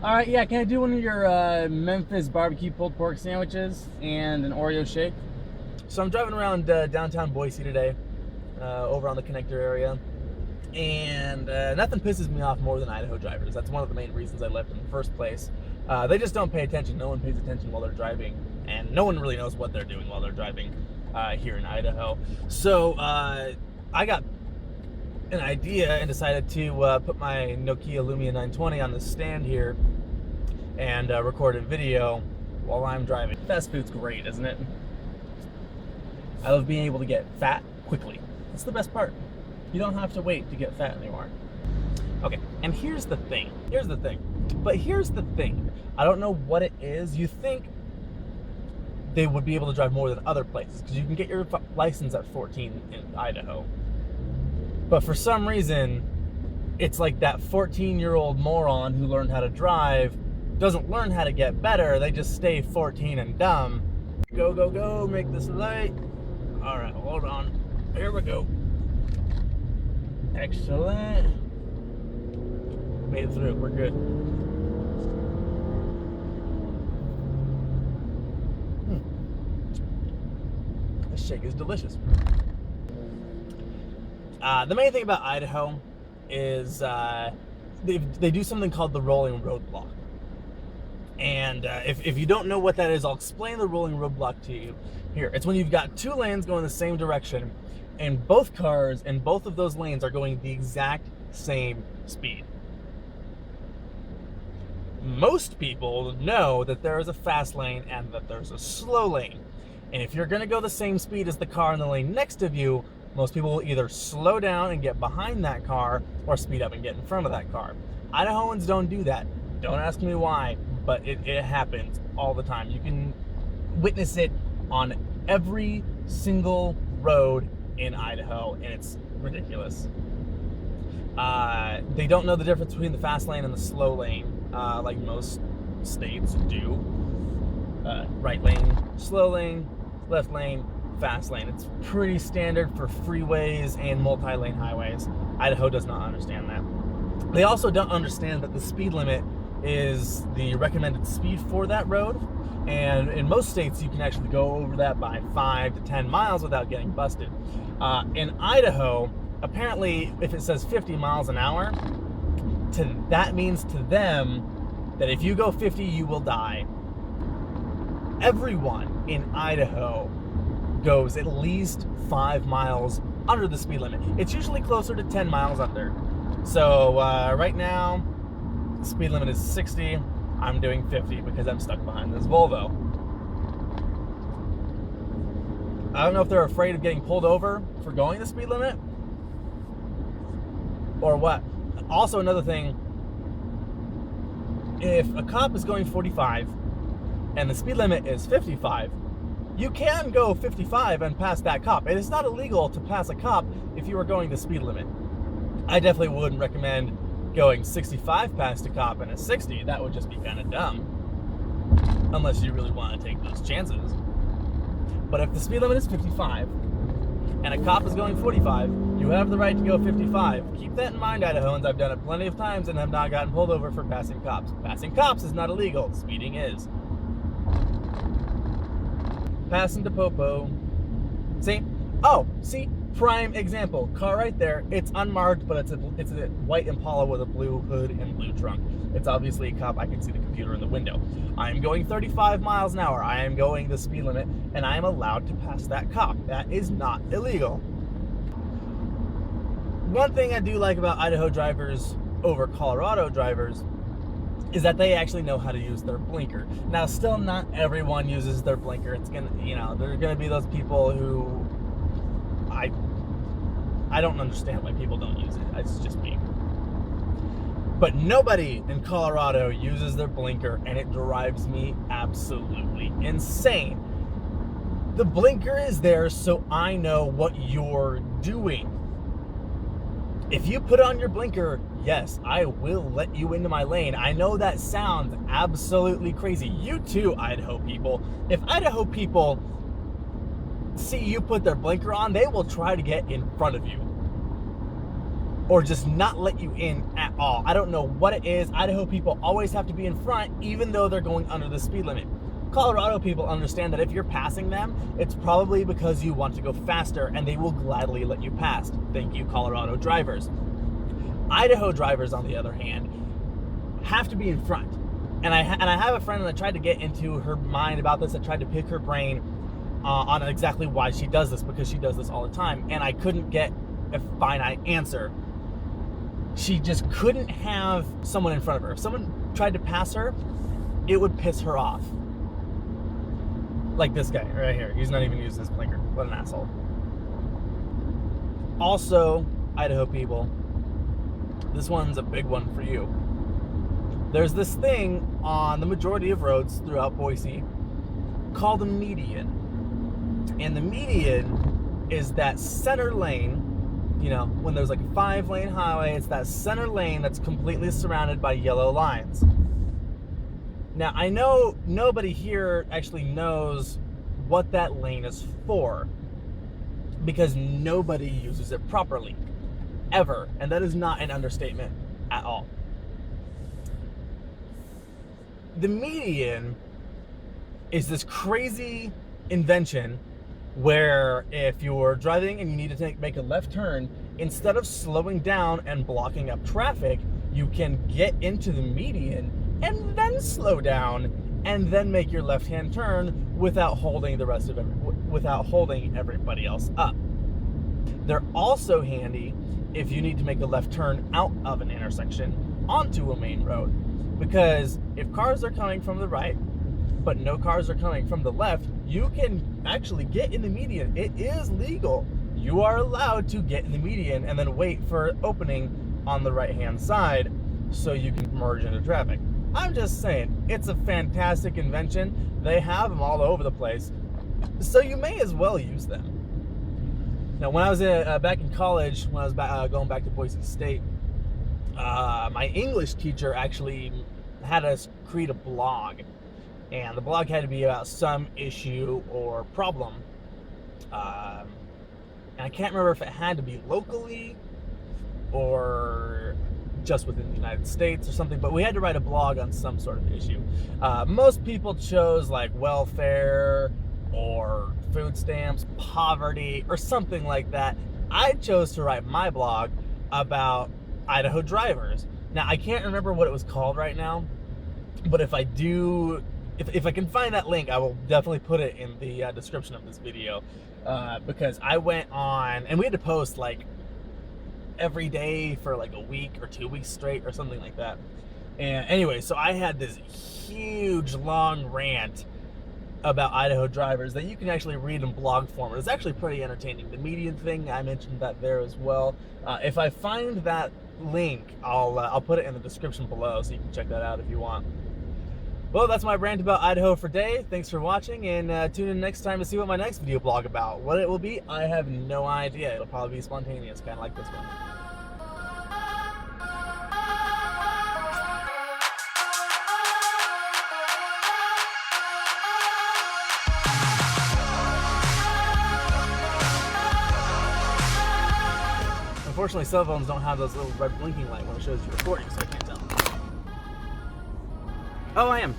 All right, yeah, can I do one of your Memphis barbecue pulled pork sandwiches and an Oreo shake? So I'm driving around downtown Boise today, over on the connector area, and nothing pisses me off more than Idaho drivers. That's one of the main reasons I left in the first place. They just don't pay attention. No one pays attention while they're driving, and no one really knows what they're doing while they're driving here in Idaho. So I got an idea and decided to put my Nokia Lumia 920 on the stand here and record a video while I'm driving. Fast food's great, isn't it? I love being able to get fat quickly. That's the best part. You don't have to wait to get fat anymore. Okay, and here's the thing. But here's the thing. I don't know what it is. You think they would be able to drive more than other places because you can get your license at 14 in Idaho. But for some reason, it's like that 14-year-old moron who learned how to drive doesn't learn how to get better. They just stay 14 and dumb. Go, go, go, make this light. All right, hold on. Here we go. Excellent. Made it through. We're good. This shake is delicious. The main thing about Idaho is they do something called the rolling roadblock. And if you don't know what that is, I'll explain the rolling roadblock to you here. It's when you've got two lanes going the same direction, and both cars in both of those lanes are going the exact same speed. Most people know that there is a fast lane and that there's a slow lane. And if you're going to go the same speed as the car in the lane next to you, most people will either slow down and get behind that car or speed up and get in front of that car. Idahoans don't do that. Don't ask me why, but it happens all the time. You can witness it on every single road in Idaho, and it's ridiculous. They don't know the difference between the fast lane and the slow lane, like most states do. Right lane, slow lane, left lane, fast lane. It's pretty standard for freeways and multi-lane highways. Idaho does not understand that. They also don't understand that the speed limit is the recommended speed for that road, and in most states you can actually go over that by 5 to 10 miles without getting busted. In Idaho, apparently if it says 50 miles an hour, that means to them that if you go 50 you will die. Everyone in Idaho goes at least 5 miles under the speed limit. It's usually closer to 10 miles under. So right now speed limit is 60. I'm doing 50 because I'm stuck behind this Volvo. I don't know if they're afraid of getting pulled over for going the speed limit or what. Also, another thing, if a cop is going 45 and the speed limit is 55, you can go 55 and pass that cop. It is not illegal to pass a cop if you are going the speed limit. I definitely wouldn't recommend going 65 past a cop and a 60. That would just be kind of dumb, unless you really want to take those chances. But if the speed limit is 55 and a cop is going 45, you have the right to go 55. Keep that in mind, Idahoans. I've done it plenty of times and have not gotten pulled over for passing cops. Passing cops is not illegal. Speeding is. Passing to Popo. See? Oh, see? Prime example. Car right there. It's unmarked, but it's a white Impala with a blue hood and blue trunk. It's obviously a cop. I can see the computer in the window. I am going 35 miles an hour. I am going the speed limit, and I am allowed to pass that cop. That is not illegal. One thing I do like about Idaho drivers over Colorado drivers is that they actually know how to use their blinker. Now, still not everyone uses their blinker. It's gonna, there are gonna be those people who I don't understand why people don't use it. It's just me. But nobody in Colorado uses their blinker, and it drives me absolutely insane. The blinker is there so I know what you're doing. If you put on your blinker, yes, I will let you into my lane. I know that sounds absolutely crazy. You too, Idaho people. If Idaho people see you put their blinker on, they will try to get in front of you. or just not let you in at all. I don't know what it is. Idaho people always have to be in front, even though they're going under the speed limit. Colorado people understand that if you're passing them, it's probably because you want to go faster, and they will gladly let you pass. Thank you, Colorado drivers. Idaho drivers, on the other hand, have to be in front. And I have a friend that I tried to get into her mind about this. I tried to pick her brain on exactly why she does this, because she does this all the time, and I couldn't get a finite answer. She just couldn't have someone in front of her. If someone tried to pass her, it would piss her off. Like this guy right here. He's not even using his blinker. What an asshole. Also, Idaho people, this one's a big one for you. There's this thing on the majority of roads throughout Boise called a median. And the median is that center lane. You know, when there's like a 5-lane highway, it's that center lane that's completely surrounded by yellow lines. Now, I know nobody here actually knows what that lane is for, because nobody uses it properly, ever. And that is not an understatement at all. The median is this crazy invention where if you're driving and you need to make a left turn, instead of slowing down and blocking up traffic, you can get into the median and then slow down and then make your left-hand turn without holding everybody else up. They're also handy if you need to make a left turn out of an intersection onto a main road, because if cars are coming from the right but no cars are coming from the left, you can actually get in the median. It is legal. You are allowed to get in the median and then wait for opening on the right-hand side so you can merge into traffic. I'm just saying, it's a fantastic invention. They have them all over the place, so you may as well use them. Now, when I was back in college, when I was going back to Boise State, my English teacher actually had us create a blog. And the blog had to be about some issue or problem. And I can't remember if it had to be locally or just within the United States or something, but we had to write a blog on some sort of issue. Most people chose like welfare or food stamps, poverty, or something like that. I chose to write my blog about Idaho drivers. Now, I can't remember what it was called right now, but if I do, if I can find that link, I will definitely put it in the description of this video, because I went on, and we had to post like every day for like a week or 2 weeks straight or something like that. And anyway, so I had this huge long rant about Idaho drivers that you can actually read in blog form. It's actually pretty entertaining. The median thing, I mentioned that there as well. If I find that link, I'll put it in the description below, so you can check that out if you want. Well, that's my rant about Idaho for today. Thanks for watching, and tune in next time to see what my next video blog about. What it will be, I have no idea. It'll probably be spontaneous, kind of like this one. Unfortunately, cell phones don't have those little red blinking light when it shows you recording, so I can't tell. Oh, I am.